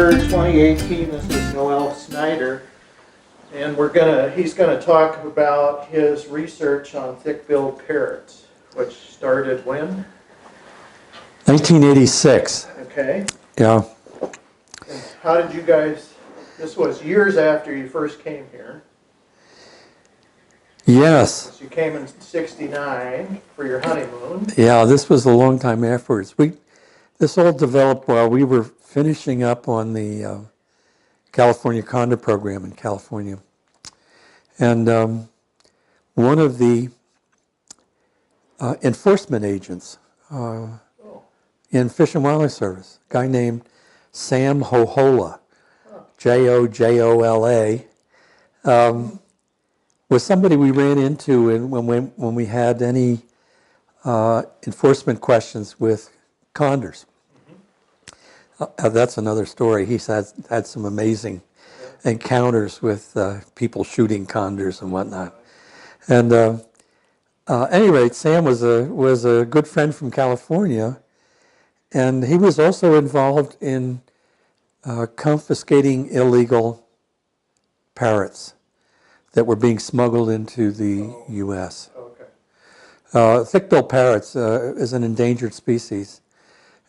3rd, 2018. This is Noel Snyder, and he's gonna talk about his research on thick-billed parrots, which started when? 1986. Okay. Yeah. And how did you guys? This was years after you first came here. Yes. So you came in '69 for your honeymoon. Yeah, this was a long time afterwards. This all developed while we were finishing up on the California Condor program in California. And one of the enforcement agents in Fish and Wildlife Service, a guy named Sam Hojola, Jojola, was somebody we ran into when we had any enforcement questions with condors. That's another story. He's had some amazing encounters with people shooting condors and whatnot. And at any rate, Sam was a good friend from California, and he was also involved in confiscating illegal parrots that were being smuggled into the U.S. Okay. Thick-billed parrots is an endangered species,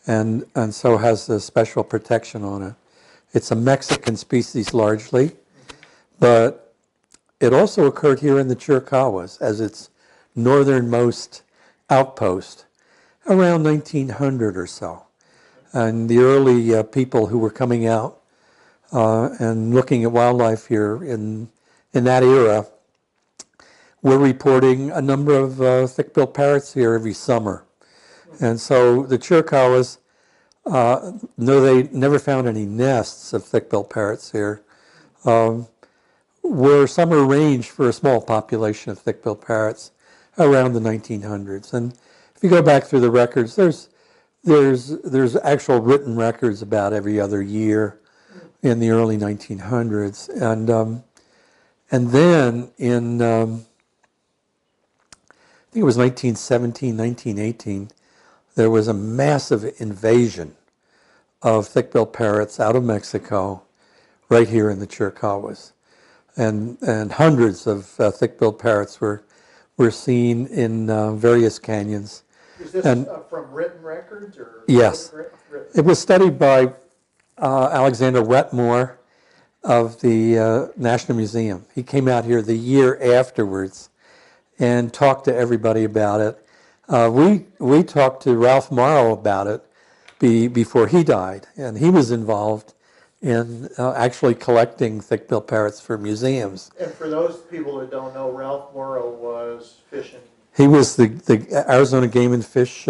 and so has a special protection on it. It's a Mexican species largely, but it also occurred here in the Chiricahuas as its northernmost outpost around 1900 or so. And the early people who were coming out and looking at wildlife here in that era were reporting a number of thick-billed parrots here every summer. And so the Chiricahuas, though they never found any nests of thick-billed parrots here, were summer range for a small population of thick-billed parrots around the 1900s. And if you go back through the records, there's actual written records about every other year in the early 1900s. And then in, I think it was 1917, 1918, there was a massive invasion of thick-billed parrots out of Mexico right here in the Chiricahuas. And hundreds of thick-billed parrots were seen in various canyons. Is this from written records or? Yes. Written? It was studied by Alexander Wetmore of the National Museum. He came out here the year afterwards and talked to everybody about it. We talked to Ralph Morrow about it before he died, and he was involved in actually collecting thick-billed parrots for museums. And for those people that don't know, Ralph Morrow was fishing. He was the Arizona Game and Fish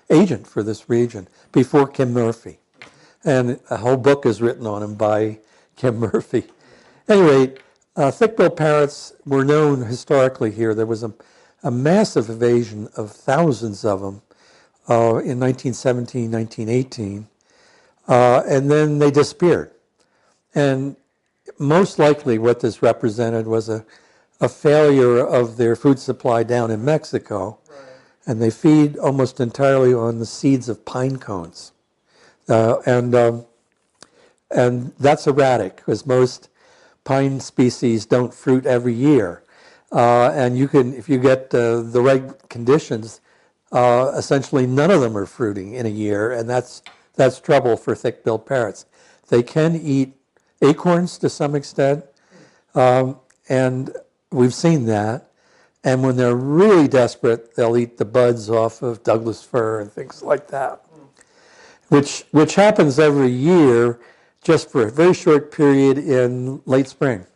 agent for this region before Kim Murphy. And a whole book is written on him by Kim Murphy. Anyway, thick-billed parrots were known historically here. There was a massive invasion of thousands of them in 1917, 1918, and then they disappeared. And most likely what this represented was a failure of their food supply down in Mexico, Right. and they feed almost entirely on the seeds of pine cones. And that's erratic because most pine species don't fruit every year. And if you get the right conditions, essentially none of them are fruiting in a year, and that's trouble for thick-billed parrots. They can eat acorns to some extent, and we've seen that. And when they're really desperate, they'll eat the buds off of Douglas fir and things like that, which happens every year just for a very short period in late spring.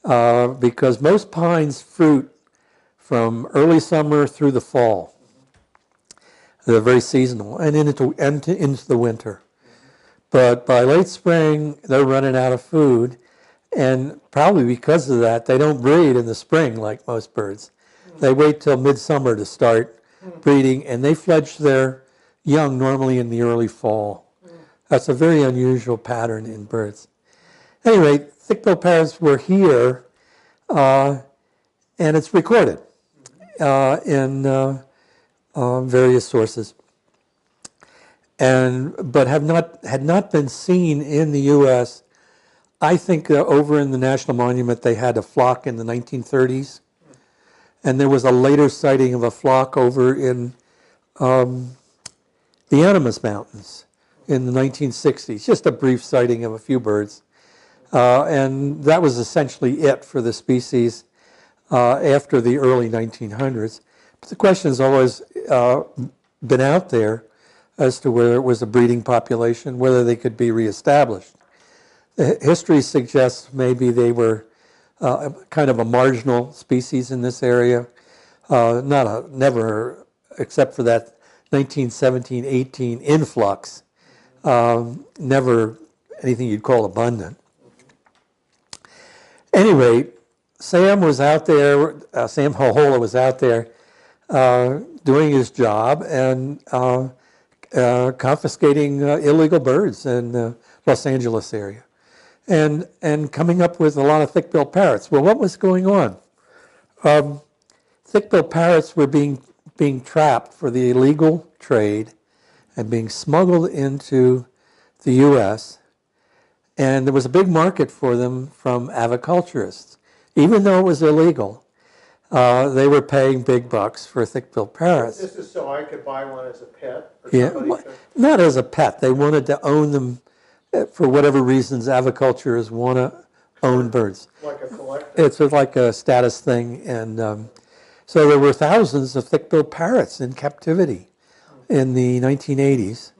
Because most pines fruit from early summer through the fall. They're very seasonal and into the winter. But by late spring, they're running out of food. And probably because of that, they don't breed in the spring like most birds. They wait till midsummer to start breeding, and they fledge their young normally in the early fall. That's a very unusual pattern in birds. Anyway, thick-billed parrots were here, and it's recorded in various sources. but had not been seen in the U.S. I think over in the National Monument they had a flock in the 1930s, and there was a later sighting of a flock over in the Animas Mountains in the 1960s, just a brief sighting of a few birds. And that was essentially it for the species after the early 1900s. But the question has always been out there as to whether it was a breeding population, whether they could be reestablished. The history suggests maybe they were kind of a marginal species in this area, never, except for that 1917-18 influx, never anything you'd call abundant. Any rate, Sam was out there, Sam Hohola was out there doing his job and confiscating illegal birds in the Los Angeles area and coming up with a lot of thick-billed parrots. Well, what was going on? Thick-billed parrots were being trapped for the illegal trade and being smuggled into the U.S., and there was a big market for them from aviculturists. Even though it was illegal, they were paying big bucks for thick-billed parrots. This is so I could buy one as a pet? Or Yeah, not as a pet. They wanted to own them for whatever reasons aviculturists want to own birds. Like a collector? It's like a status thing. And so there were thousands of thick-billed parrots in captivity in the 1980s.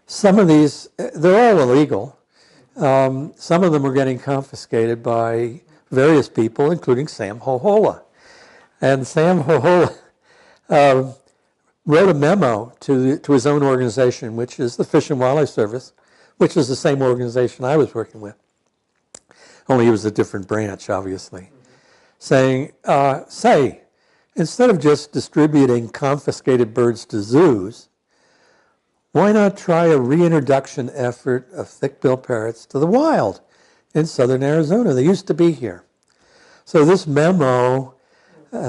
Some of these, they're all illegal. Some of them were getting confiscated by various people, including Sam Hohola. And Sam Hohola wrote a memo to his own organization, which is the Fish and Wildlife Service, which is the same organization I was working with. Only it was a different branch, obviously. Saying, instead of just distributing confiscated birds to zoos, why not try a reintroduction effort of thick-billed parrots to the wild in southern Arizona? They used to be here. So this memo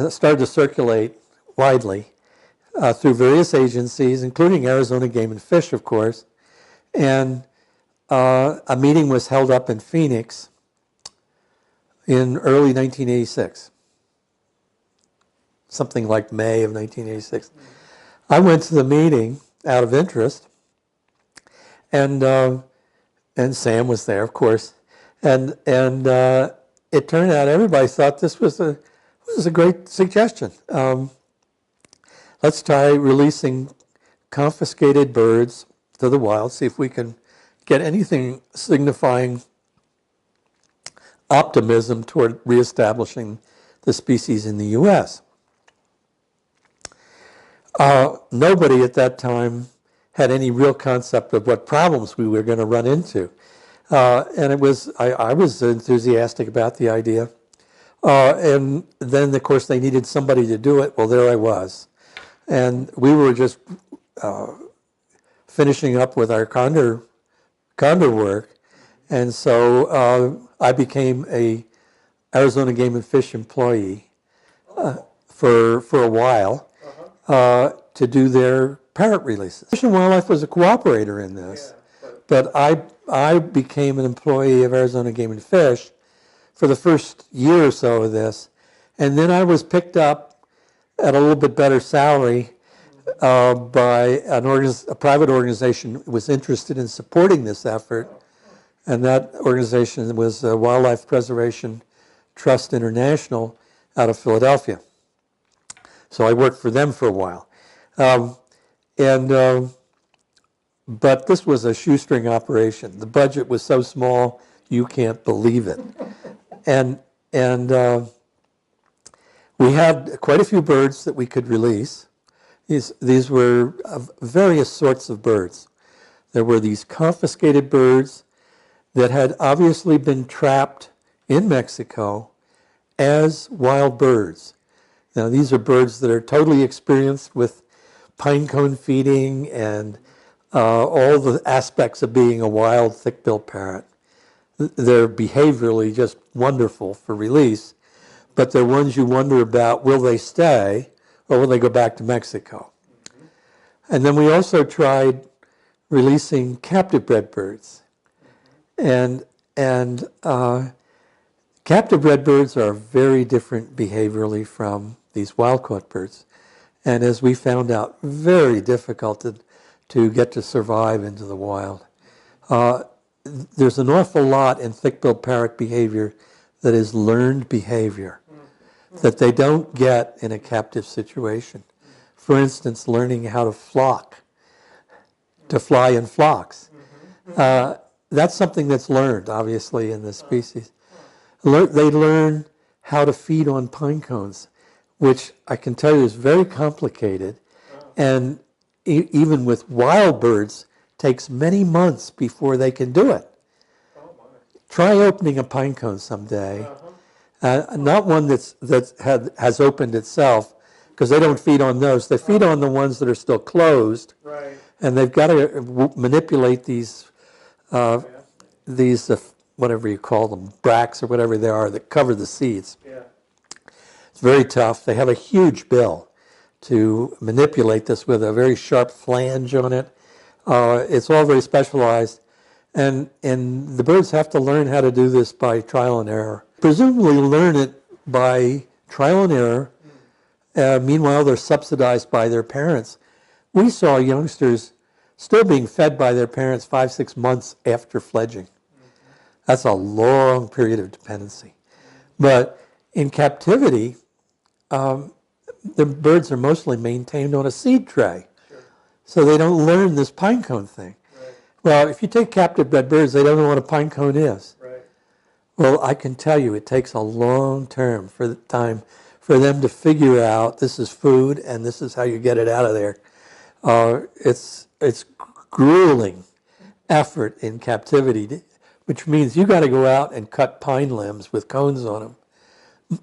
started to circulate widely through various agencies, including Arizona Game and Fish, of course. And a meeting was held up in Phoenix in early 1986, something like May of 1986. I went to the meeting out of interest, and Sam was there, of course, and it turned out everybody thought this was a great suggestion. Let's try releasing confiscated birds to the wild, see if we can get anything signifying optimism toward reestablishing the species in the U.S. Nobody at that time had any real concept of what problems we were going to run into. And it was, I was enthusiastic about the idea. And then, of course, they needed somebody to do it. Well, there I was. And we were just finishing up with our condor work. And so I became a Arizona Game and Fish employee for a while to do their parrot releases. Fish and Wildlife was a cooperator in this, but I became an employee of Arizona Game and Fish for the first year or so of this, and then I was picked up at a little bit better salary by a private organization that was interested in supporting this effort, and that organization was Wildlife Preservation Trust International out of Philadelphia. So I worked for them for a while. But this was a shoestring operation. The budget was so small, you can't believe it. And we had quite a few birds that we could release. These were various sorts of birds. There were these confiscated birds that had obviously been trapped in Mexico as wild birds. Now, these are birds that are totally experienced with pine cone feeding and all the aspects of being a wild thick-billed parrot. They're behaviorally just wonderful for release, but they're ones you wonder about, will they stay or will they go back to Mexico? And then we also tried releasing captive bred birds. And captive bred birds are very different behaviorally from these wild-caught birds. And as we found out, very difficult to get to survive into the wild. There's an awful lot in thick-billed parrot behavior that is learned behavior that they don't get in a captive situation. For instance, learning how to flock, to fly in flocks. That's something that's learned, obviously, in this species. They learn how to feed on pine cones, which I can tell you is very complicated, and even with wild birds, takes many months before they can do it. Try opening a pine cone someday. Not one has opened itself, because they don't feed on those. They feed on the ones that are still closed, Right. and they've got to manipulate these whatever you call them, bracts or whatever they are that cover the seeds. Yeah. It's very tough. They have a huge bill to manipulate this with a very sharp flange on it. It's all very specialized. And the birds have to learn how to do this by trial and error. Presumably learn it by trial and error. Meanwhile, they're subsidized by their parents. We saw youngsters still being fed by their parents 5-6 months after fledging. That's a long period of dependency. But in captivity, the birds are mostly maintained on a seed tray. Sure. So they don't learn this pine cone thing. Right. Well, if you take captive bred birds, they don't know what a pine cone is. Right. Well, I can tell you it takes a long time for them to figure out this is food and this is how you get it out of there. It's grueling effort in captivity, which means you got to go out and cut pine limbs with cones on them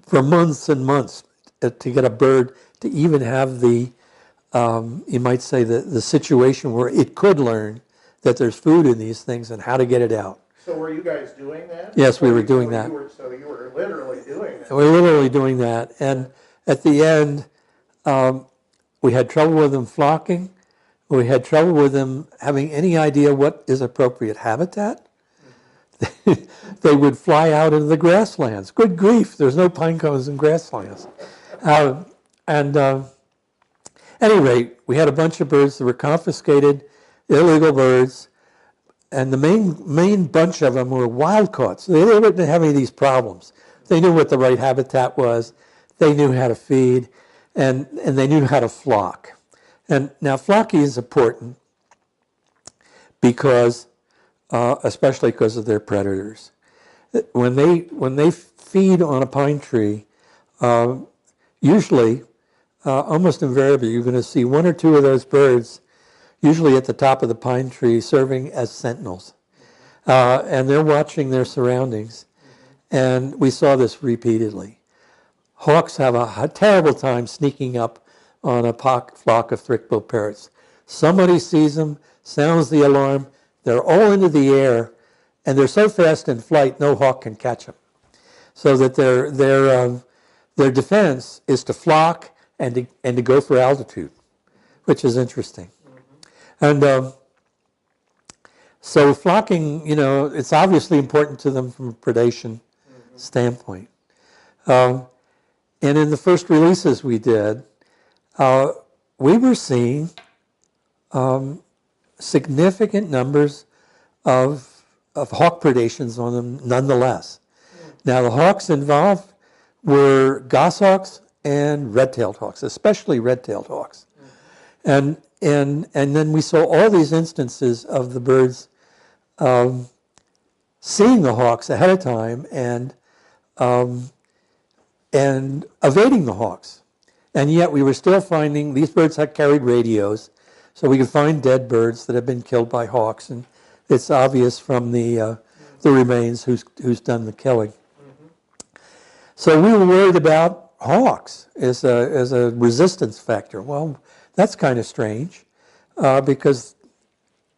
for months and months to get a bird to even have the, you might say, the situation where it could learn that there's food in these things and how to get it out. So were you guys doing that? Yes, we were doing that. So you were literally doing that. We're literally doing that. And at the end, we had trouble with them flocking. We had trouble with them having any idea what is appropriate habitat. They would fly out into the grasslands. Good grief, there's no pine cones in grasslands. At any rate, we had a bunch of birds that were confiscated, illegal birds, and the main bunch of them were wild caught. So they didn't have any of these problems. They knew what the right habitat was. They knew how to feed, and they knew how to flock. And now flocking is important because, especially because of their predators. When they feed on a pine tree, usually, almost invariably, you're going to see one or two of those birds, usually at the top of the pine tree, serving as sentinels. And they're watching their surroundings. And we saw this repeatedly. Hawks have a terrible time sneaking up on a flock of thick-billed parrots. Somebody sees them, sounds the alarm, they're all into the air, and they're so fast in flight, no hawk can catch them. So that their defense is to flock and to go for altitude, which is interesting. And so flocking, it's obviously important to them from a predation standpoint. And in the first releases we did, we were seeing significant numbers of hawk predations on them nonetheless. Now the hawks involved were goshawks and red-tailed hawks, especially red-tailed hawks. And then we saw all these instances of the birds seeing the hawks ahead of time and evading the hawks. And yet we were still finding, these birds had carried radios, so we could find dead birds that have been killed by hawks, and it's obvious from the remains who's done the killing. So we were worried about hawks as a resistance factor. Well, that's kind of strange because,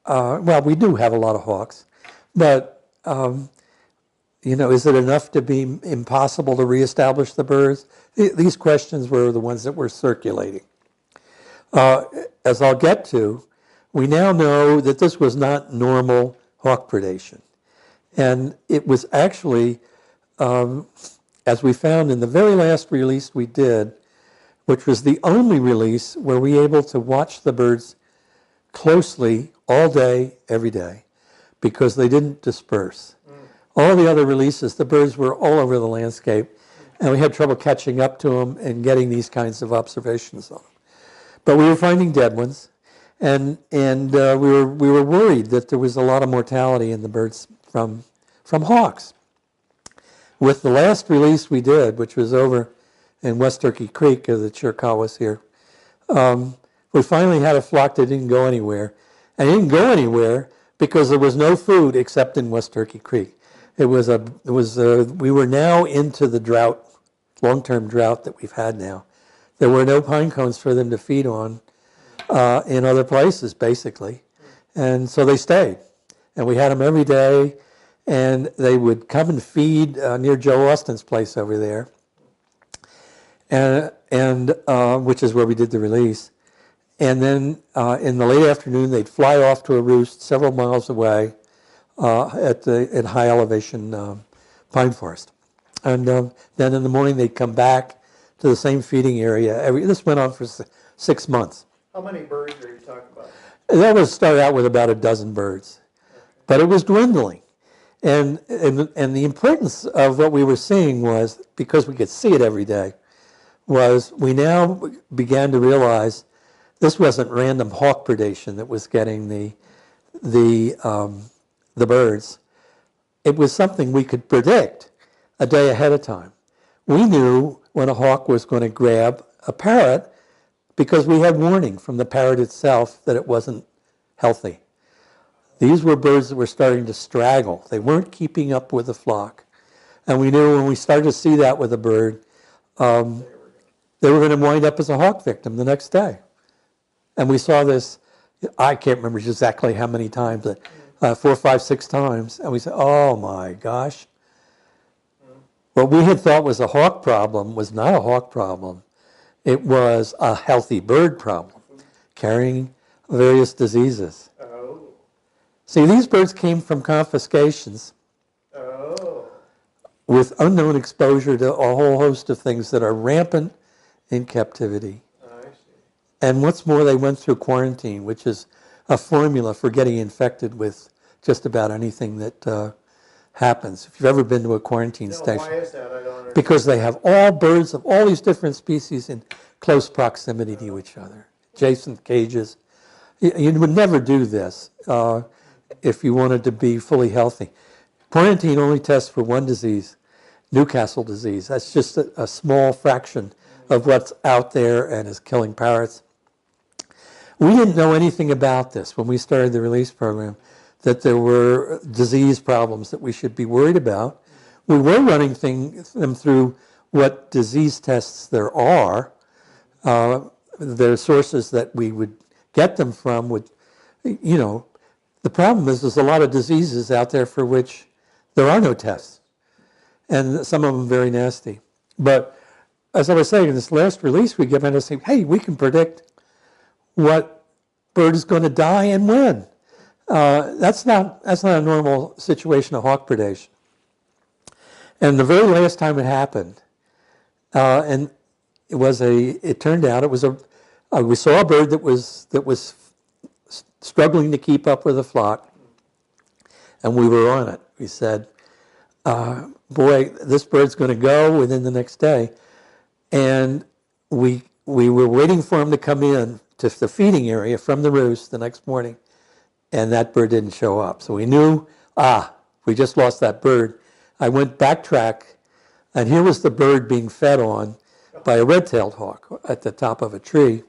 we do have a lot of hawks, but is it enough to be impossible to reestablish the birds? These questions were the ones that were circulating. As I'll get to, we now know that this was not normal hawk predation. And it was actually, as we found in the very last release we did, which was the only release where we were able to watch the birds closely all day, every day, because they didn't disperse. All the other releases, the birds were all over the landscape, and we had trouble catching up to them and getting these kinds of observations on them. But we were finding dead ones, and we were worried that there was a lot of mortality in the birds from hawks. With the last release we did, which was over in West Turkey Creek of the Chiricahwas here, we finally had a flock that didn't go anywhere. And it didn't go anywhere because there was no food except in West Turkey Creek. We were now into the drought, long-term drought that we've had now. There were no pine cones for them to feed on in other places, basically. And so they stayed. And we had them every day, and they would come and feed near Joe Austin's place over there, and which is where we did the release. And then in the late afternoon, they'd fly off to a roost several miles away in high elevation pine forest. And then in the morning, they'd come back to the same feeding area. This went on for 6 months. How many birds are you talking about? That was start out with about a dozen birds, but it was dwindling. And the importance of what we were seeing was, because we could see it every day, was we now began to realize this wasn't random hawk predation that was getting the birds. It was something we could predict a day ahead of time. We knew when a hawk was going to grab a parrot because we had warning from the parrot itself that it wasn't healthy. These were birds that were starting to straggle. They weren't keeping up with the flock. And we knew when we started to see that with a bird, they were going to wind up as a hawk victim the next day. And we saw this, I can't remember exactly how many times, but 4, 5, 6 times. And we said, oh my gosh. What we had thought was a hawk problem was not a hawk problem. It was a healthy bird problem, carrying various diseases. Oh. See, these birds came from confiscations with unknown exposure to a whole host of things that are rampant in captivity. I see. And what's more, they went through quarantine, which is a formula for getting infected with just about anything that happens. If you've ever been to a quarantine station. Why is that? I don't understand. Because they have all birds of all these different species in close proximity to each other, adjacent cages. You would never do this if you wanted to be fully healthy. Quarantine only tests for one disease, Newcastle disease. That's just a small fraction of what's out there and is killing parrots. We didn't know anything about this when we started the release program, that there were disease problems that we should be worried about. We were running them through what disease tests there are. There are sources that we would get them from. The problem is there's a lot of diseases out there for which there are no tests, and some of them very nasty. But as I was saying, in this last release we give out and say, hey, we can predict what bird is going to die and when. That's not a normal situation of hawk predation. And the very last time it happened, and it turned out we saw a bird that was struggling to keep up with the flock, and we were on it. We said, boy, this bird's going to go within the next day. And we were waiting for him to come in to the feeding area from the roost the next morning, and that bird didn't show up. So we knew, we just lost that bird. I went backtrack, and here was the bird being fed on by a red-tailed hawk at the top of a tree.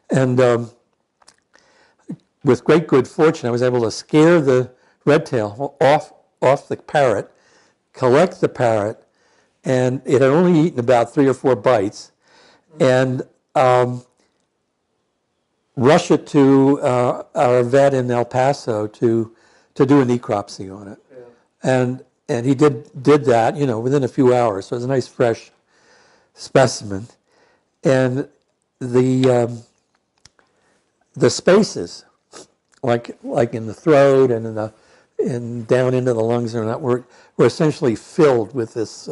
And with great good fortune, I was able to scare the red-tail off the parrot, collect the parrot, and it had only eaten about 3 or 4 bites, and rush it to our vet in El Paso to do a necropsy on it. Yeah. And he did that, within a few hours. So it was a nice fresh specimen. And the spaces like in the throat and down into the lungs and that were essentially filled with this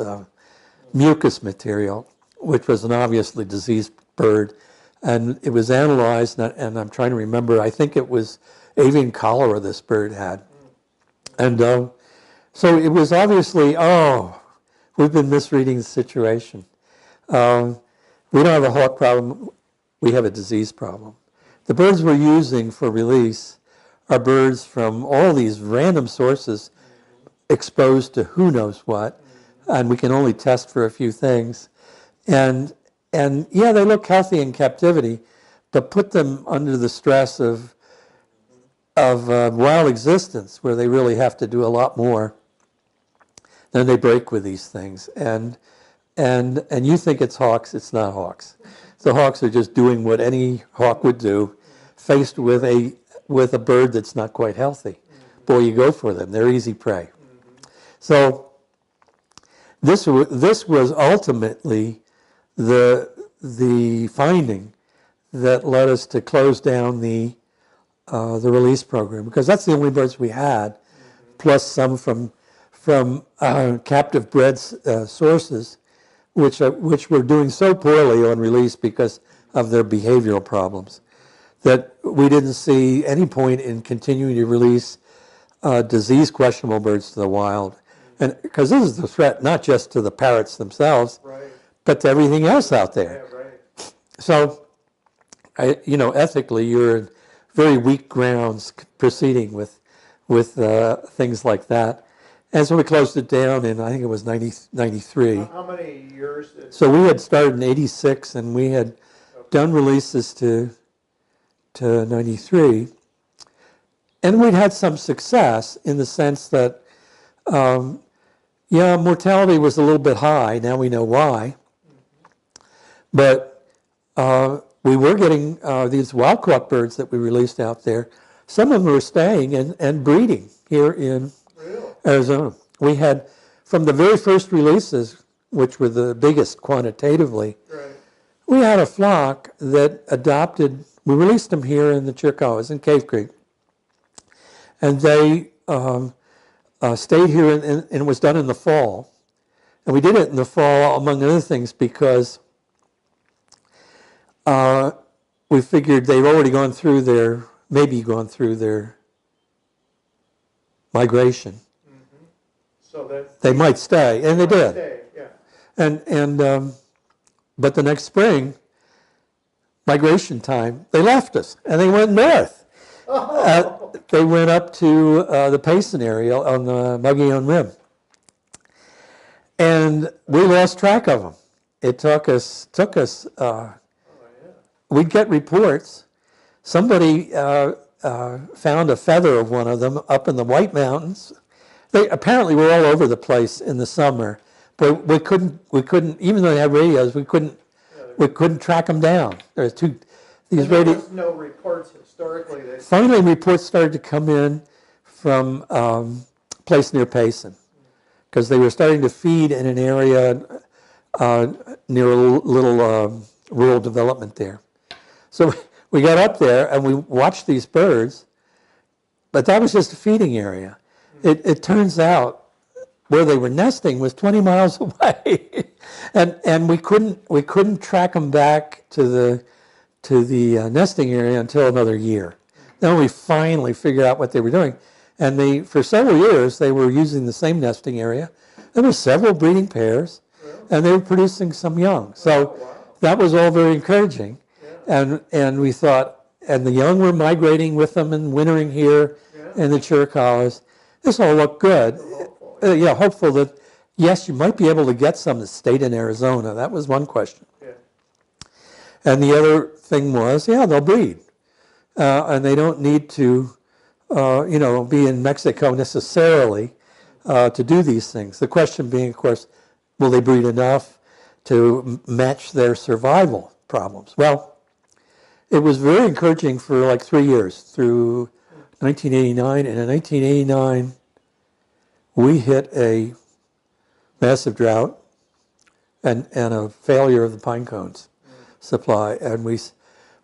mucus material, which was an obviously diseased bird. And it was analyzed, and I'm trying to remember, I think it was avian cholera this bird had. And so it was obviously, we've been misreading the situation. We don't have a hawk problem, we have a disease problem. The birds we're using for release are birds from all these random sources exposed to who knows what, and we can only test for a few things. And yeah, they look healthy in captivity, but put them under the stress of wild existence where they really have to do a lot more. Then they break with these things, and you think it's hawks, it's not hawks. The hawks are just doing what any hawk would do, faced with a bird that's not quite healthy. Boy, you go for them; they're easy prey. So this was ultimately the finding that led us to close down the release program, because that's the only birds we had, plus some from captive bred sources, which were doing so poorly on release because of their behavioral problems, that we didn't see any point in continuing to release disease questionable birds to the wild. And because this is the threat not just to the parrots themselves, Right. but to everything else out there. Yeah, right. So, ethically, you're in very weak grounds proceeding with things like that. And so we closed it down in, I think it was 93. How many years did... So we had started in 86, and we had done releases to 93. And we'd had some success in the sense that, mortality was a little bit high. Now we know why. But we were getting these wild-caught birds that we released out there. Some of them were staying and breeding here in Arizona. We had, from the very first releases, which were the biggest quantitatively, we had a flock that adopted, we released them here in the Chiricahuas in Cave Creek. And they stayed here, and it was done in the fall. And we did it in the fall, among other things, because we figured they've already gone through their migration. So that they might stay, and they did. stay, yeah. And but the next spring, migration time, they left us and they went north. They went up to the Payson area on the Mogollon Rim, and we lost track of them. It took us. We'd get reports. Somebody found a feather of one of them up in the White Mountains. They apparently were all over the place in the summer, but we couldn't, even though they had radios, we couldn't track them down. There's these there was no reports historically. Finally, reports started to come in from a place near Payson, because they were starting to feed in an area near a little rural development there. So we got up there and we watched these birds, but that was just a feeding area. It turns out where they were nesting was 20 miles away, and we couldn't track them back to the nesting area until another year. Then we finally figured out what they were doing, and for several years they were using the same nesting area. There were several breeding pairs, and they were producing some young. So that was all very encouraging, and we thought, and the young were migrating with them and wintering here in the Chiricahuas. This all looked good. Hopeful that, yes, you might be able to get some that stayed in Arizona. That was one question. And the other thing was, they'll breed. And they don't need to, be in Mexico necessarily to do these things. The question being, of course, will they breed enough to match their survival problems? Well, it was very encouraging for like 3 years, through 1989. And in 1989, we hit a massive drought and a failure of the pine cones supply. And we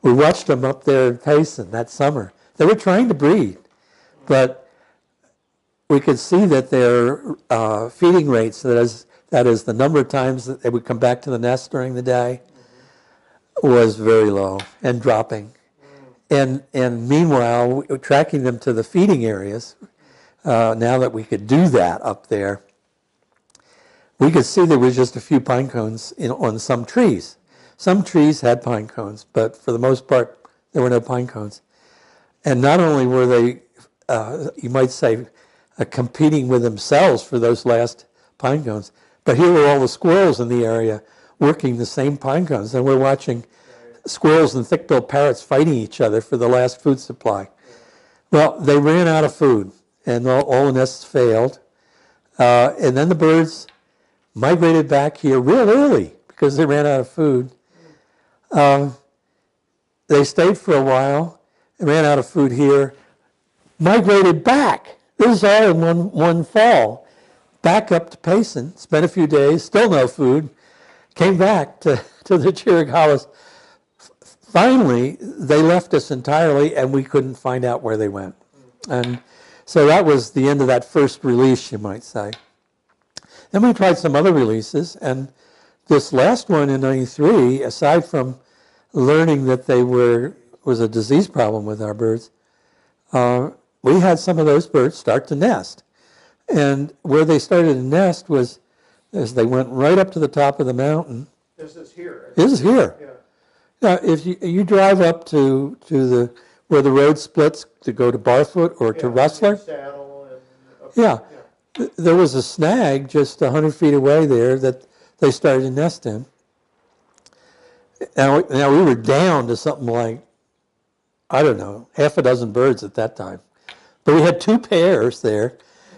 watched them up there in Payson that summer. They were trying to breed, but we could see that their feeding rates, that is the number of times that they would come back to the nest during the day, was very low and dropping. And meanwhile, tracking them to the feeding areas, now that we could do that up there, we could see there was just a few pine cones on some trees. Some trees had pine cones, but for the most part, there were no pine cones. And not only were they, you might say, competing with themselves for those last pine cones, but here were all the squirrels in the area working the same pine cones. And we're watching squirrels and thick-billed parrots fighting each other for the last food supply. Well, they ran out of food, and all the nests failed. And then the birds migrated back here real early because they ran out of food. They stayed for a while, and ran out of food here, migrated back. This is all in one fall. Back up to Payson, spent a few days, still no food, came back to the Chiricahuas. Finally, they left us entirely, and we couldn't find out where they went. And so that was the end of that first release, you might say. Then we tried some other releases, and this last one in '93, aside from learning that was a disease problem with our birds, we had some of those birds start to nest. And where they started to nest was as they went right up to the top of the mountain. This is here. This is here. Yeah. Now, if you drive up to where the road splits to go to Barfoot or to Rustler, Saddle and yeah, there was a snag just 100 feet away there that they started to nest in. Now we were down to something like, I don't know, half a dozen birds at that time. But we had two pairs there,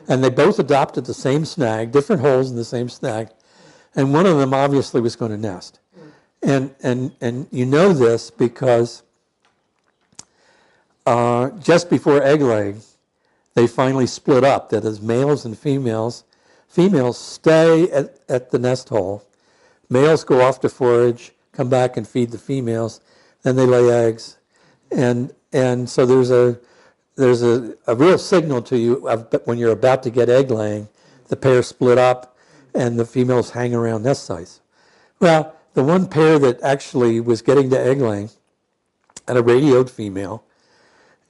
and they both adopted the same snag, different holes in the same snag, and one of them obviously was going to nest. And you know this because just before egg laying, they finally split up. That is, males and females. Females stay at the nest hole. Males go off to forage, come back and feed the females. Then they lay eggs, and so there's a real signal to you when you're about to get egg laying. The pair split up, and the females hang around nest sites. Well, the one pair that actually was getting to egg laying had a radioed female,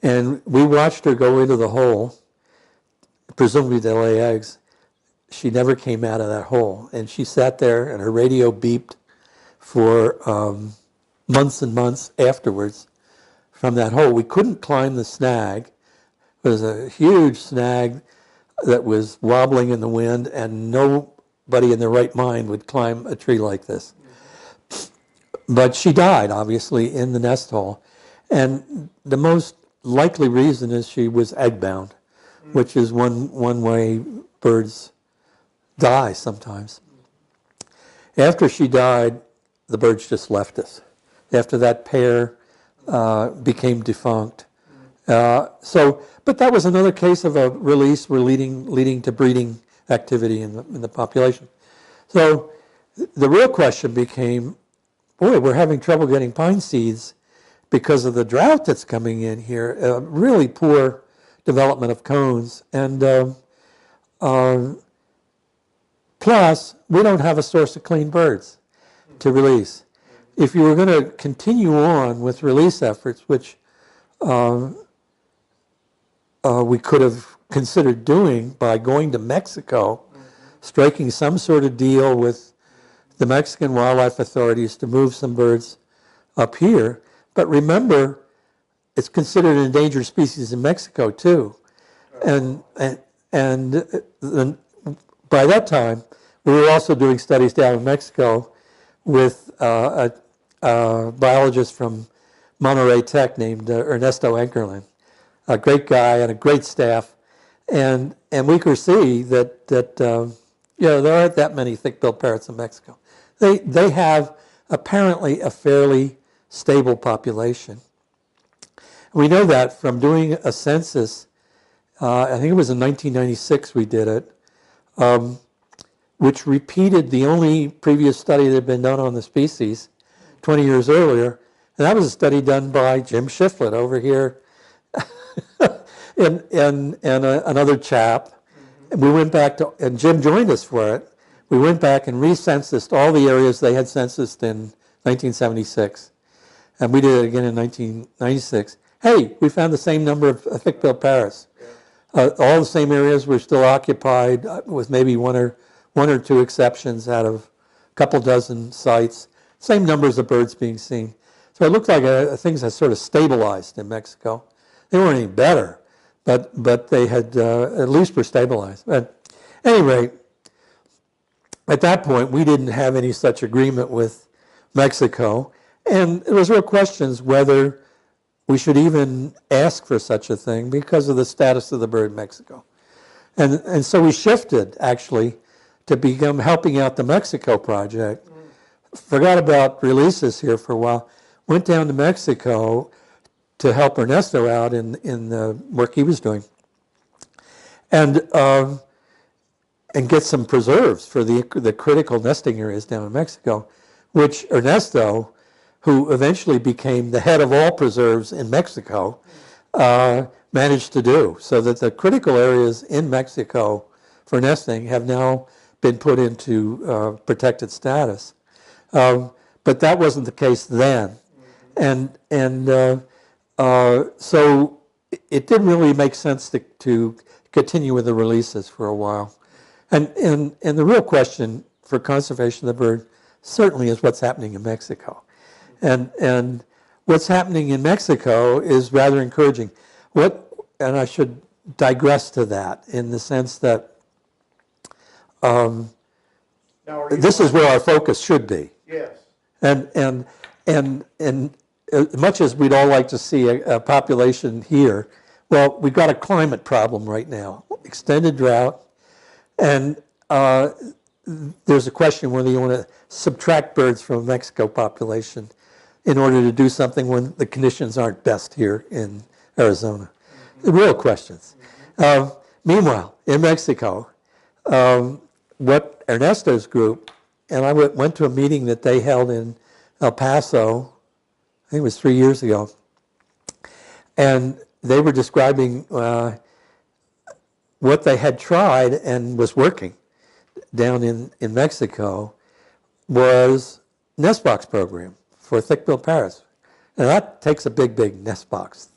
and we watched her go into the hole, presumably to lay eggs. She never came out of that hole, and she sat there, and her radio beeped for months and months afterwards from that hole. We couldn't climb the snag. It was a huge snag that was wobbling in the wind, and nobody in their right mind would climb a tree like this. But she died, obviously, in the nest hole. And the most likely reason is she was egg-bound, which is one way birds die sometimes. After she died, the birds just left us. After that pair became defunct. But that was another case of a release leading to breeding activity in the population. So the real question became, boy, we're having trouble getting pine seeds because of the drought that's coming in here. Really poor development of cones, and plus we don't have a source of clean birds to release. If you were going to continue on with release efforts, which we could have considered doing by going to Mexico, striking some sort of deal with the Mexican wildlife authorities to move some birds up here. But remember, it's considered an endangered species in Mexico too. And by that time, we were also doing studies down in Mexico with a biologist from Monterey Tech named Ernesto Ankerlin, a great guy and a great staff. And we could see that there aren't that many thick-billed parrots in Mexico. They have apparently a fairly stable population. We know that from doing a census, I think it was in 1996 we did it, which repeated the only previous study that had been done on the species 20 years earlier. And that was a study done by Jim Shiflett over here and another chap. And we went back to, and Jim joined us for it. We went back and recensused all the areas they had censused in 1976. And we did it again in 1996. Hey, we found the same number of thick-billed parrots. All the same areas were still occupied, with maybe one or two exceptions out of a couple dozen sites. Same numbers of birds being seen. So it looked like things had sort of stabilized in Mexico. They weren't any better, but they had at least were stabilized. At any rate, at that point, we didn't have any such agreement with Mexico, and there was real questions whether we should even ask for such a thing because of the status of the bird in Mexico. And so we shifted, actually, to become helping out the Mexico project. Forgot about releases here for a while. Went down to Mexico to help Ernesto out in the work he was doing. And get some preserves for the critical nesting areas down in Mexico, which Ernesto, who eventually became the head of all preserves in Mexico, managed to do. So that the critical areas in Mexico for nesting have now been put into protected status. But that wasn't the case then. And so it didn't really make sense to continue with the releases for a while. And the real question for conservation of the bird certainly is what's happening in Mexico. And what's happening in Mexico is rather encouraging. And I should digress to that in the sense that this is where our focus should be. Yes. And as much as we'd all like to see a population here, well, we've got a climate problem right now, extended drought, and there's a question whether you want to subtract birds from a Mexico population in order to do something when the conditions aren't best here in Arizona. The real questions. Meanwhile, in Mexico, what Ernesto's group, and I went to a meeting that they held in El Paso, I think it was 3 years ago, and they were describing what they had tried and was working down in Mexico was nest box program for thick-billed parrots. And that takes a big nest box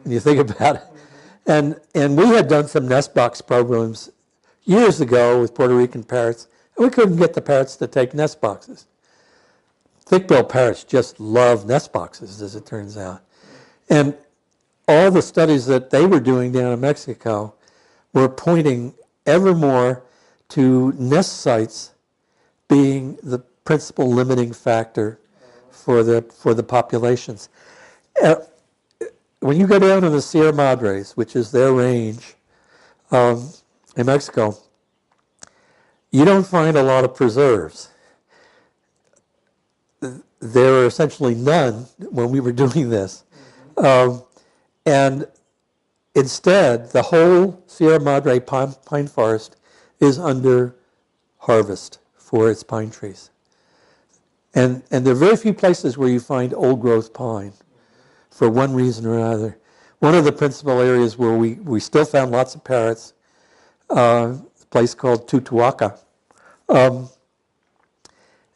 when you think about it. And we had done some nest box programs years ago with Puerto Rican parrots, and we couldn't get the parrots to take nest boxes. Thick-billed parrots just love nest boxes, as it turns out. And all the studies that they were doing down in Mexico were pointing ever more to nest sites being the principal limiting factor for the populations. When you go down to the Sierra Madres, which is their range in Mexico, you don't find a lot of preserves. There are essentially none when we were doing this. And instead, the whole Sierra Madre pine forest is under harvest for its pine trees. And there are very few places where you find old growth pine for one reason or another. One of the principal areas where we still found lots of parrots, a place called Tutuaca.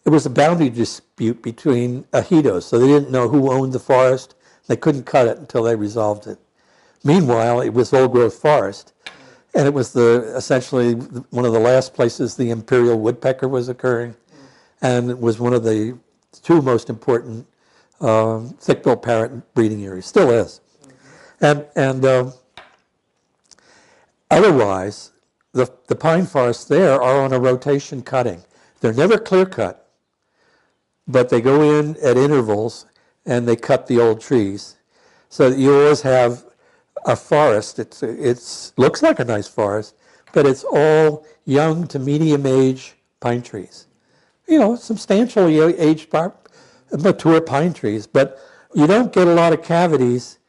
It was a boundary dispute between ejidos, so they didn't know who owned the forest. They couldn't cut it until they resolved it. Meanwhile, it was old-growth forest, and it was essentially one of the last places the imperial woodpecker was occurring, and it was one of the two most important thick-billed parrot breeding areas. Still is. And otherwise, the pine forests there are on a rotation cutting. They're never clear-cut, but they go in at intervals and they cut the old trees. So that you always have a forest. It looks like a nice forest, but it's all young to medium age pine trees. You know, substantially aged mature pine trees, but you don't get a lot of cavities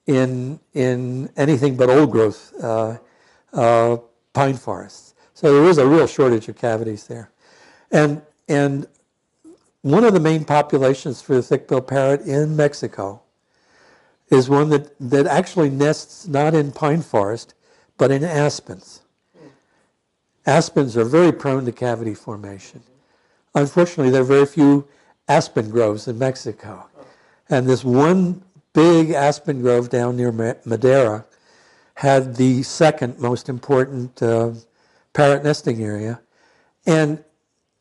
in anything but old growth pine forests. So there is a real shortage of cavities there. And one of the main populations for the thick-billed parrot in Mexico is one that actually nests not in pine forest, but in aspens. Aspens are very prone to cavity formation. Unfortunately, there are very few aspen groves in Mexico. And this one big aspen grove down near Madera had the second most important parrot nesting area. And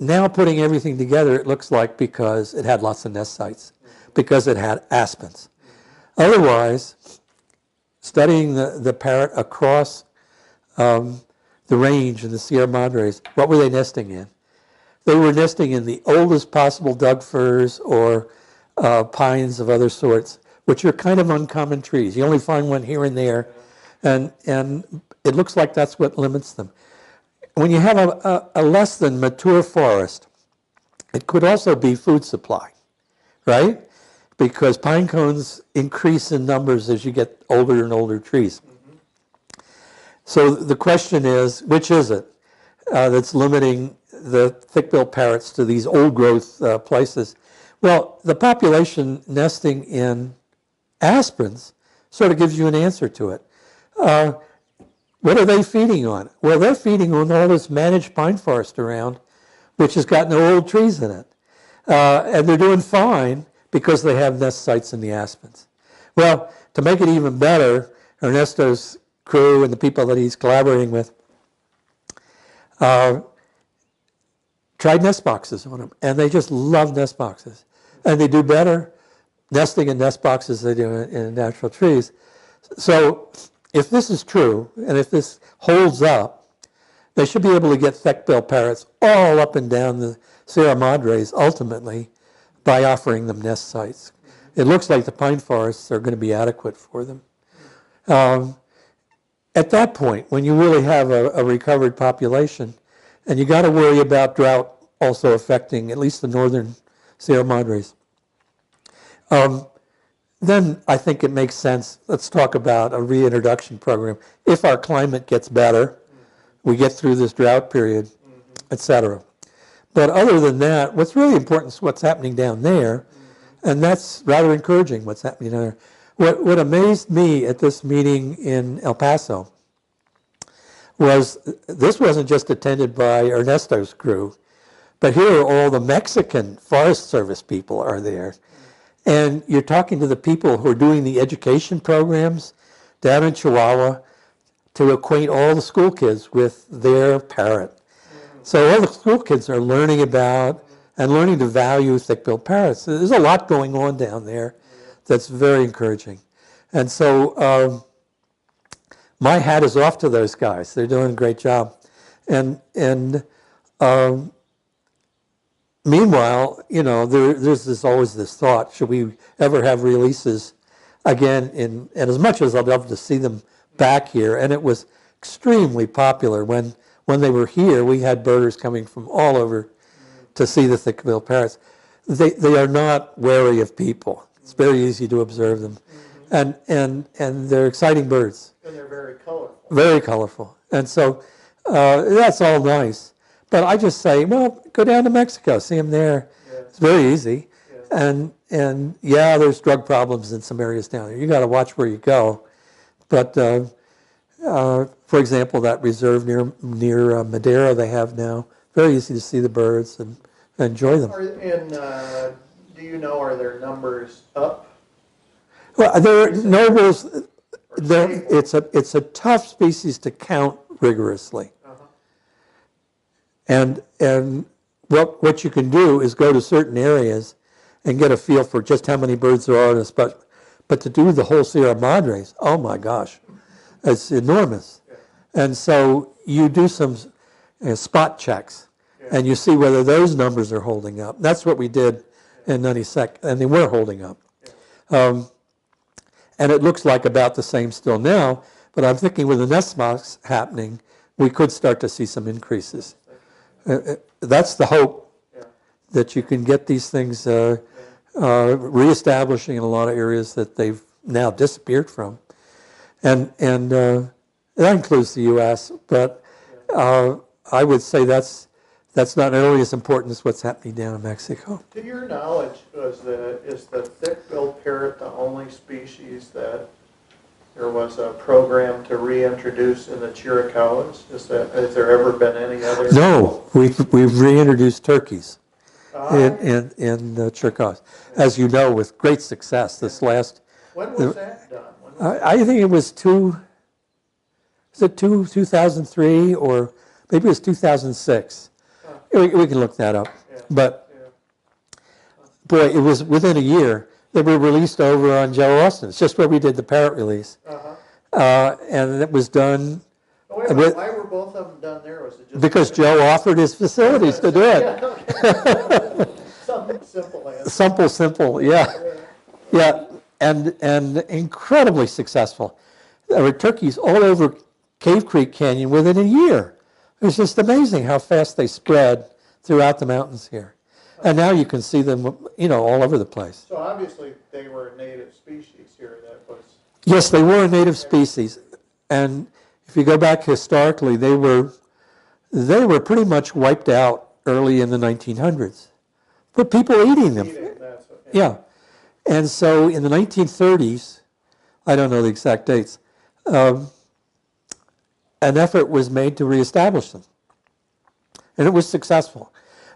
now putting everything together, it looks like because it had lots of nest sites, because it had aspens. Otherwise, studying the parrot across the range in the Sierra Madres, what were they nesting in? They were nesting in the oldest possible Doug firs or pines of other sorts, which are kind of uncommon trees. You only find one here and there, and it looks like that's what limits them. When you have a less than mature forest, it could also be food supply, right? Because pine cones increase in numbers as you get older and older trees. So the question is, which is it that's limiting the thick-billed parrots to these old-growth places? Well, the population nesting in aspens sort of gives you an answer to it. What are they feeding on? Well, they're feeding on all this managed pine forest around, which has got no old trees in it. And they're doing fine because they have nest sites in the aspens. Well, to make it even better, Ernesto's crew and the people that he's collaborating with tried nest boxes on them, and they just love nest boxes. And they do better nesting in nest boxes than they do in natural trees. So if this is true, and if this holds up, they should be able to get thick-billed parrots all up and down the Sierra Madres ultimately by offering them nest sites. It looks like the pine forests are going to be adequate for them. At that point, when you really have a recovered population, and you got to worry about drought also affecting at least the northern Sierra Madres, then I think it makes sense. Let's talk about a reintroduction program. If our climate gets better, we get through this drought period, etc. But other than that, what's really important is what's happening down there, and that's rather encouraging, what's happening down there. What amazed me at this meeting in El Paso was this wasn't just attended by Ernesto's crew, but here are all the Mexican Forest Service people are there. And you're talking to the people who are doing the education programs down in Chihuahua to acquaint all the school kids with their parrot. So all the school kids are learning about and learning to value thick-billed parrots. There's a lot going on down there that's very encouraging. And so my hat is off to those guys. They're doing a great job. And meanwhile, you know, there's always this thought, should we ever have releases again? And as much as I'd love to see them back here, and it was extremely popular when they were here, we had birders coming from all over to see the thick-billed parrots. They are not wary of people. It's very easy to observe them. And they're exciting birds. And they're very colorful. Very colorful. And so that's all nice. But I just say, well, go down to Mexico, see them there. Yeah. It's very easy. Yeah. And yeah, there's drug problems in some areas down there. You got to watch where you go. But for example, that reserve near Madera they have now, very easy to see the birds and enjoy them. Do you know, are their numbers up? Well, their numbers. It's a tough species to count rigorously. And what you can do is go to certain areas and get a feel for just how many birds there are in a spot. But to do the whole Sierra Madres, oh my gosh, it's enormous. Yeah. And so you do some spot checks, and you see whether those numbers are holding up. That's what we did in 92nd, and they were holding up. Yeah. And it looks like about the same still now, but I'm thinking with the nest box happening, we could start to see some increases. That's the hope, that you can get these things reestablishing in a lot of areas that they've now disappeared from. And that includes the U.S., but I would say that's that's not nearly as important as what's happening down in Mexico. To your knowledge, is the thick-billed parrot the only species that there was a program to reintroduce in the Chiricahuas? Has there ever been any other? No, we've reintroduced turkeys Ah, in the Chiricahuas, as you know, with great success. This last, when was that done? When was I think it was 2003 or maybe it was 2006. We can look that up. Yeah. But Yeah. boy, it was within a year. They were released over on Joe Austin. It's just where we did the parrot release. And it was done Oh, wait a minute, why were both of them done there? Was it just because Joe offered his facilities to do it. Something simple answer. Simple, yeah. Yeah, and incredibly successful. There were turkeys all over Cave Creek Canyon within a year. It was just amazing how fast they spread throughout the mountains here. And now you can see them, all over the place. So obviously they were a native species here that was... Yes, they were a native species. And if you go back historically, they were pretty much wiped out early in the 1900s. But people eating them. That's what, Yeah. And so in the 1930s, I don't know the exact dates, an effort was made to reestablish them. And it was successful.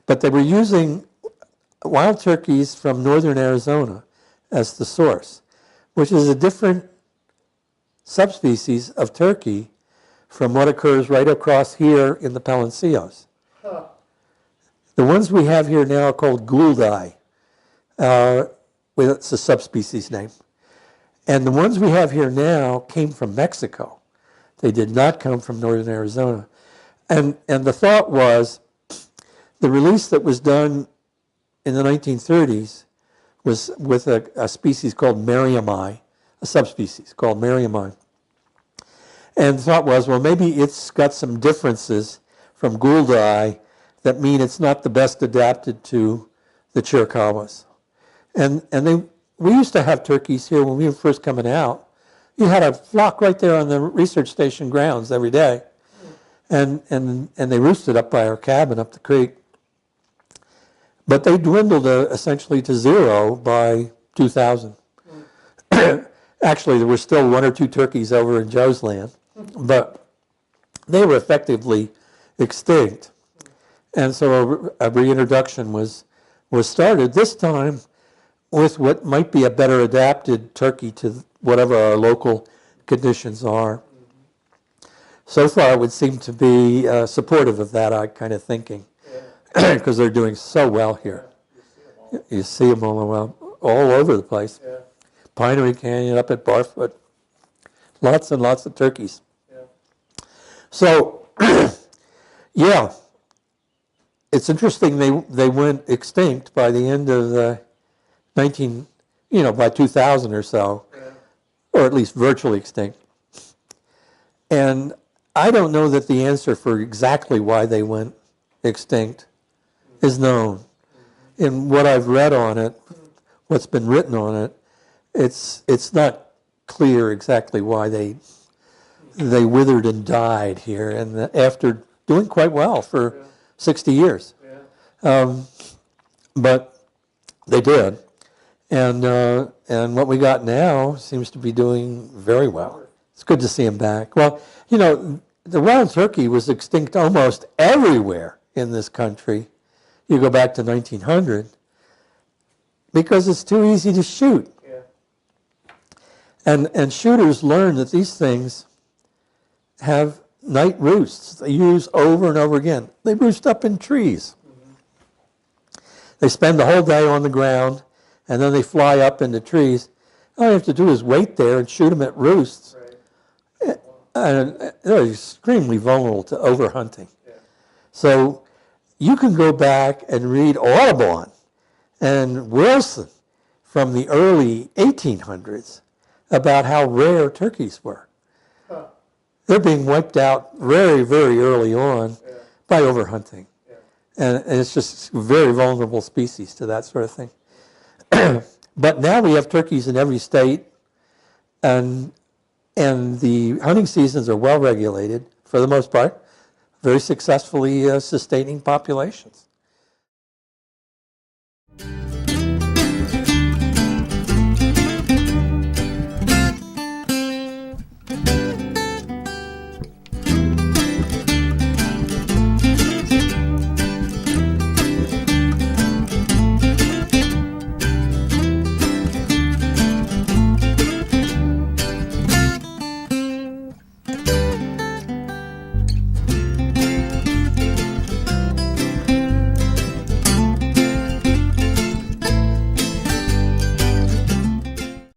But they were using wild turkeys from northern Arizona as the source, which is a different subspecies of turkey from what occurs right across here in the Palancios. Huh. The ones we have here now are called gouldai. It's a subspecies name. And the ones we have here now came from Mexico. They did not come from northern Arizona. And the thought was, the release that was done in the 1930s was with a species called Merriami, a subspecies called Merriami. And the thought was, well, maybe it's got some differences from gouldai that mean it's not the best adapted to the Chiricahuas. And we used to have turkeys here when we were first coming out. You had a flock right there on the research station grounds every day. And they roosted up by our cabin up the creek. But they dwindled essentially to zero by 2000. Actually, there were still one or two turkeys over in Joe's land, but they were effectively extinct. And so a reintroduction was started, this time with what might be a better adapted turkey to whatever our local conditions are. So far, it would seem to be supportive of that kind of thinking, because they're doing so well here. You see them all over the place. Yeah. Pinery Canyon, up at Barfoot. Lots and lots of turkeys. Yeah. So, yeah, it's interesting they went extinct by the end of the by 2000 or so, or at least virtually extinct. And I don't know that the answer for exactly why they went extinct is known. In what I've read on it, what's been written on it, it's not clear exactly why they withered and died here, and after doing quite well for 60 years. But they did, and what we got now seems to be doing very well. It's good to see them back. Well, the wild turkey was extinct almost everywhere in this country. You go back to 1900, because it's too easy to shoot. And shooters learn that these things have night roosts they use over and over again. They roost up in trees. They spend the whole day on the ground, and then they fly up into trees. All you have to do is wait there and shoot them at roosts. And they're extremely vulnerable to overhunting. So you can go back and read Audubon and Wilson from the early 1800s about how rare turkeys were. They're being wiped out very, very early on by overhunting. And it's just very vulnerable species to that sort of thing. But now we have turkeys in every state, and the hunting seasons are well regulated for the most part. very successfully sustaining populations.